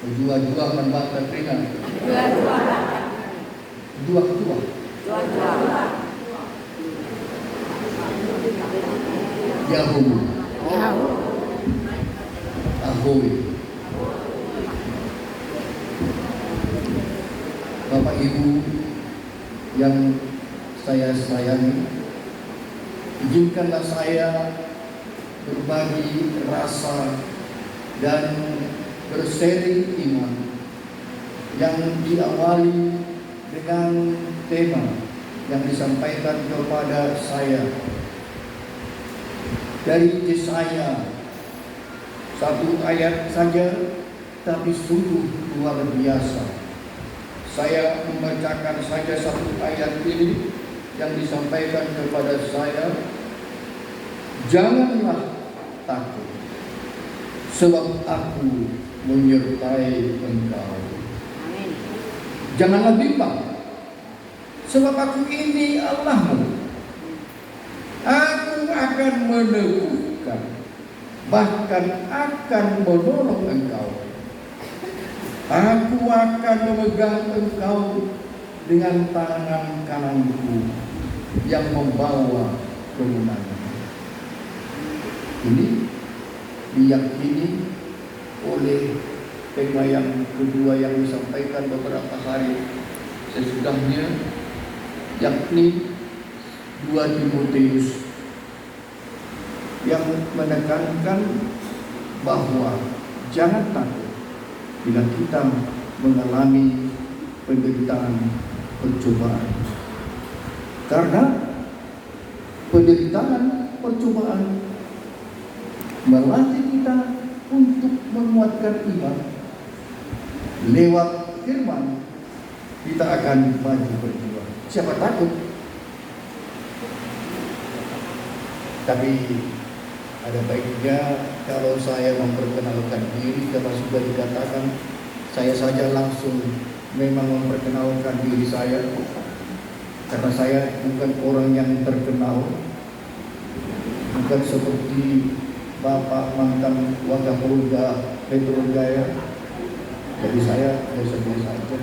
Dua-dua membantah Trina. Dua-dua. Dua-dua. Dua-dua. Yahoo. Yahoo. Ahoy. Bapak Ibu yang saya sayangi, izinkanlah saya berbagi rasa dan berseri iman yang diawali dengan tema yang disampaikan kepada saya dari Yesaya, satu ayat saja tapi sungguh luar biasa. Saya membacakan saja satu ayat ini yang disampaikan kepada saya. Janganlah takut, sebab aku menyertai engkau. Amin. Janganlah bimbang, sebab aku ini Allahmu. Aku akan meneguhkan, bahkan akan menolong engkau. Aku akan memegang engkau dengan tangan kananku yang membawa kemenangan. Ini diyakini oleh tema yang kedua yang disampaikan beberapa hari sesudahnya, yakni 2 Timotius yang menekankan bahwa jangan takut bila kita mengalami penderitaan, percobaan. Karena penderitaan, percobaan melatih kita untuk menguatkan iman. Lewat firman kita akan maju berjuang. Siapa takut? Tapi ada baiknya kalau saya memperkenalkan diri, karena sudah dikatakan saya saja langsung memang memperkenalkan diri saya, karena saya bukan orang yang terkenal, bukan seperti Bapak mantan Wakapolda Metro Jaya. Jadi saya biasa-biasa saja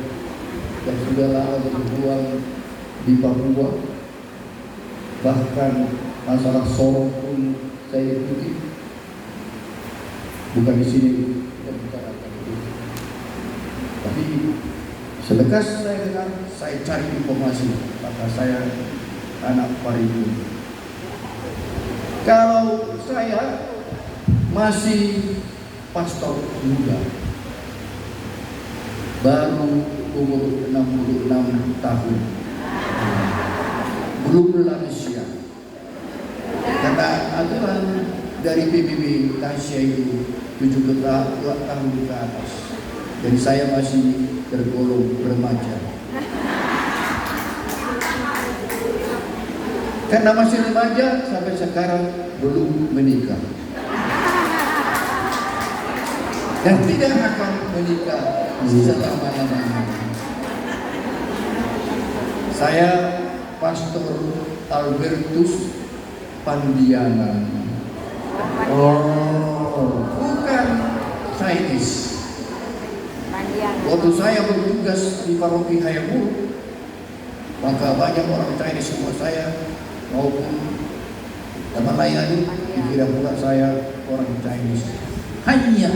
dan sudah lama berjuang di Papua, bahkan masalah sorong pun saya ikuti. Bukan di sini kita bicarakan itu. Tapi selekas saya dengar, saya cari informasi, maka saya anak Paribu. Kalau saya masih pastor muda, baru umur 66 tahun, belum lansia. Karena aturan dari PBB Tasya itu 70 tahun ke atas. Jadi saya masih tergolong remaja. Karena masih remaja sampai sekarang belum menikah. Dan tidak akan menikah selama-lamanya. Saya Pastor Albertus Pandiana. Bukan saintis. Waktu saya bertugas di paroki Hayamuruk, maka banyak orang Chinese semua saya maupun teman lain dikira pula saya orang Chinese. Hanya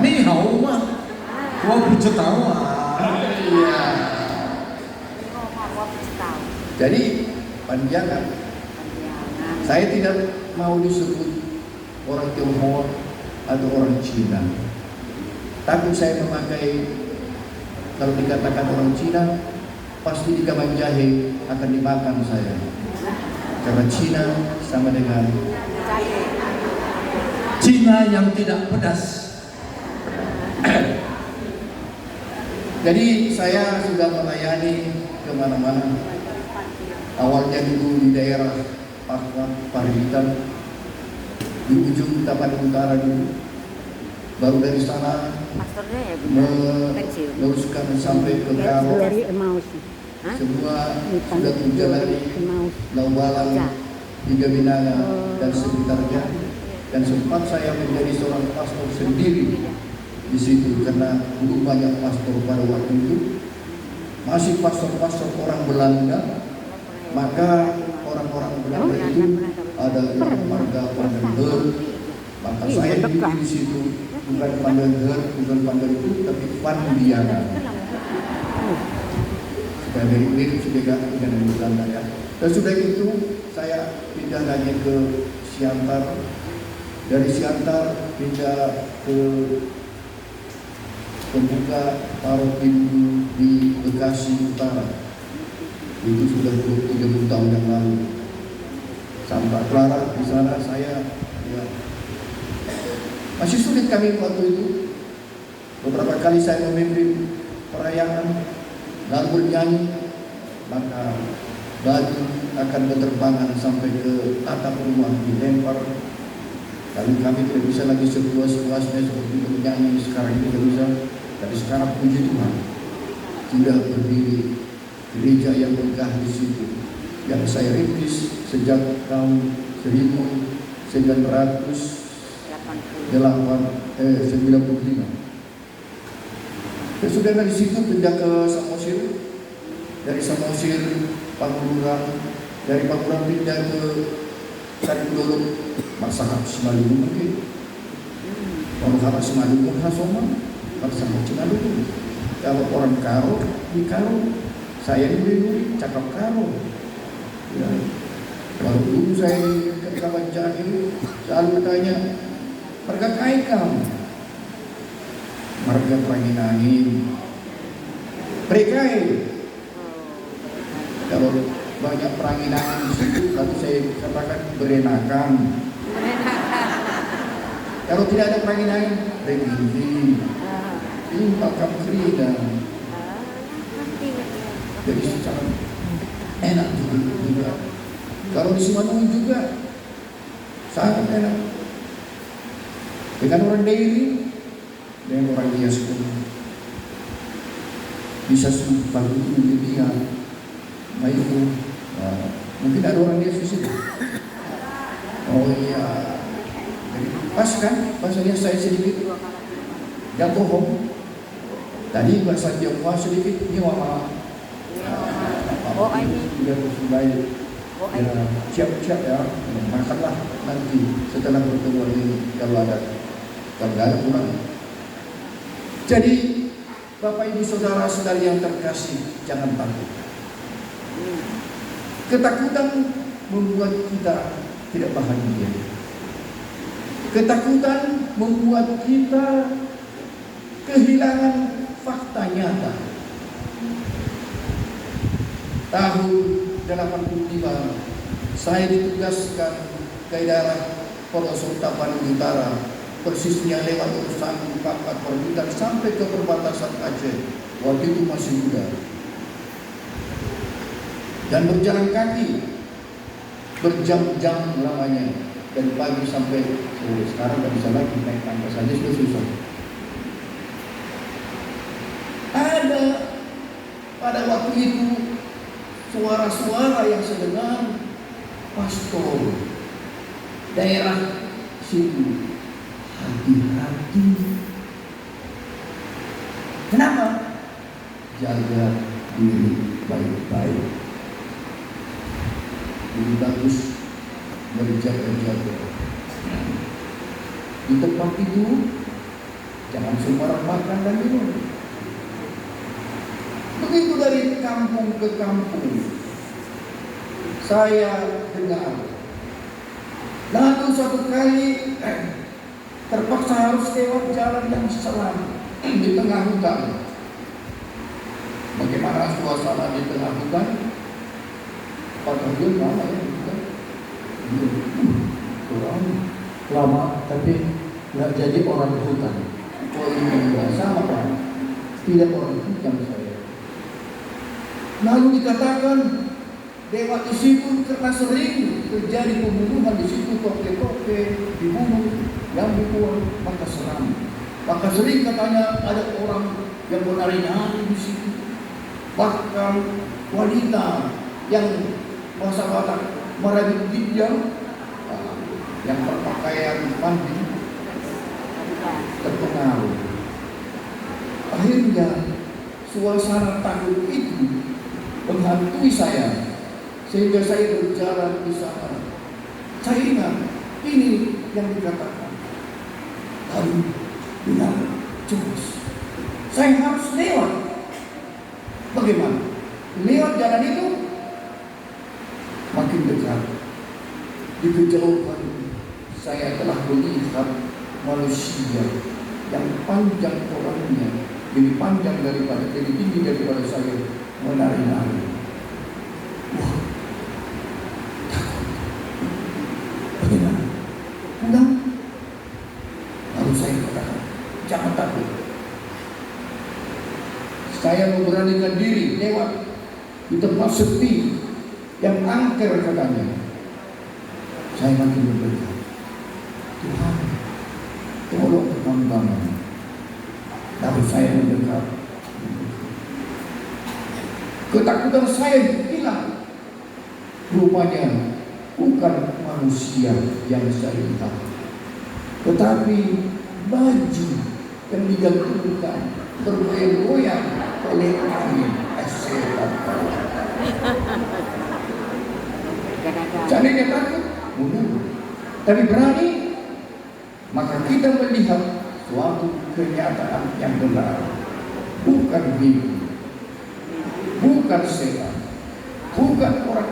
ni hao ma, gua punya tahu. Iya. Jadi Pandiana. Saya tidak mau disebut orang Tionghoa atau orang Cina. Takut saya memakai, kalau dikatakan orang Cina, pasti di Kaman Jahe akan dimakan saya. Karena Cina sama dengan Cina yang tidak pedas. Jadi saya sudah melayani kemana-mana. Awalnya dulu di daerah Paribitan, di ujung Tapan Utara dulu. Baru dari sana meneruskan sampai ke Karo. Semua sudah menjalani Laubalang, Tiga Binanga dan sekitarnya. Dan sempat saya menjadi seorang pastor sendiri di situ karena dulu banyak pastor pada waktu itu, masih pastor-pastor orang Belanda. Maka orang-orang Belanda itu ada yang marga Pandenher. Maka saya duduk di situ, bukan Pandenher, bukan Pandenher itu, tapi Pandiana. Sudah dari mirip sudah dengan Belanda ya. Dan sudah itu saya pindah lagi ke Siantar. Dari Siantar pindah ke pembuka paroki di Bekasi Utara. Itu sudah 30 tahun yang lalu. Santa Clara di sana saya ya, masih sulit kami waktu itu. Beberapa kali saya memimpin perayaan lalu bernyanyi, maka batu akan berterbangan sampai ke atap rumah dilempar. Lalu kami tidak bisa lagi sepuas-puasnya seperti bernyanyi sekarang ini tidak bisa. Tapi sekarang puji Tuhan sudah berdiri gereja yang megah di situ yang saya rintis sejak tahun 1995. Dan sudah dari situ pindah ke Samosir, dari Samosir Pamulang, dari Pamulang pindah ke Saripudolok, Masyarakat Simalungun mungkin. Masyarakat Simalungun Hasoma, Masyarakat Simalungun. Kalau orang Karo di Karo, saya diberi cakap Karo. Ya. Kalau dulu saya di kawan Jahil selalu tanya, marga Kaikam, marga Pranginangin, Prekai. Kalau banyak Pranginangin di situ, lalu saya katakan berenakan. Kalau tidak ada Pranginangin, Regindi, Impakam Krida. Jadi secara enak juga. Kalau di Simalungun juga sangat enak. Dengan orang Dairi, dengan orang Hias pun bisa pagi itu dia, itu mungkin ada orang Hias di situ. Oh iya, jadi pas kan bahasanya saya sedikit jatuh. Tadi bahasa Jawa sedikit nyawa. Oh ini. Sudah mulai. Ya, siap-siap ya, makanlah nanti setelah bertemu ini kalau ada pulang. Jadi Bapak Ibu Saudara saudari yang terkasih, jangan takut. Ketakutan membuat kita tidak bahagia. Ketakutan membuat kita kehilangan fakta nyata. Tahun 85 saya ditugaskan ke daerah Purwokerto Tapanuli Utara, persisnya lewat urusan pangkat perbutan sampai ke perbatasan Aceh. Waktu itu masih muda dan berjalan kaki berjam-jam lamanya dari pagi sampai sore. Sekarang nggak bisa lagi naik tangga saja sudah susah. Ada pada waktu itu suara-suara yang saya dengar, pastor daerah situ hati-hati. Kenapa? Jaga diri baik-baik. Lebih bagus berjaga-jaga. Di tempat itu jangan sembarang makan dan minum. Begitu dari kampung ke kampung saya dengar. Lalu suatu kali terpaksa harus lewat jalan yang seram di tengah hutan. Bagaimana suasana di tengah hutan? Apakah dia lama ya hutan? Orang lama tapi nggak jadi orang hutan. Oh iya, sama Pak. Tidak orang hutan saya. Lalu dikatakan lewat di situ karena sering terjadi pembunuhan di situ, toke-toke dibunuh, yang dibunuh, maka seram. Maka sering katanya ada orang yang menari-nari di situ. Bahkan wanita yang bahasa Batak merabit ginjal, yang berpakaian mandi terpengaruh. Akhirnya suasana takut itu menghantui saya, sehingga saya berjalan di sana. Saya ingat ini yang dikatakan, lalu benar, jelas saya harus lewat. Bagaimana? Lewat jalan itu makin dekat. Di kejauhan saya telah melihat manusia yang panjang orangnya, lebih panjang daripada, lebih tinggi daripada saya, menari-nari. Wah, takut. Bagaimana? Pulang. Lalu saya katakan, jangan takut. Saya memberanikan diri lewat di tempat sepi yang angker katanya. Saya makin berdekat. Tuhan, tolong perkembangan. Lalu saya mendekat. Ketakutan saya hilang. Rupanya bukan manusia yang saya lihat, tetapi baju yang digantungkan bergoyang-goyang oleh angin setan. Seandainya takut, mundur. Tapi berani, maka kita melihat suatu kenyataan yang benar. Bukan mimpi, bukan setan, bukan orang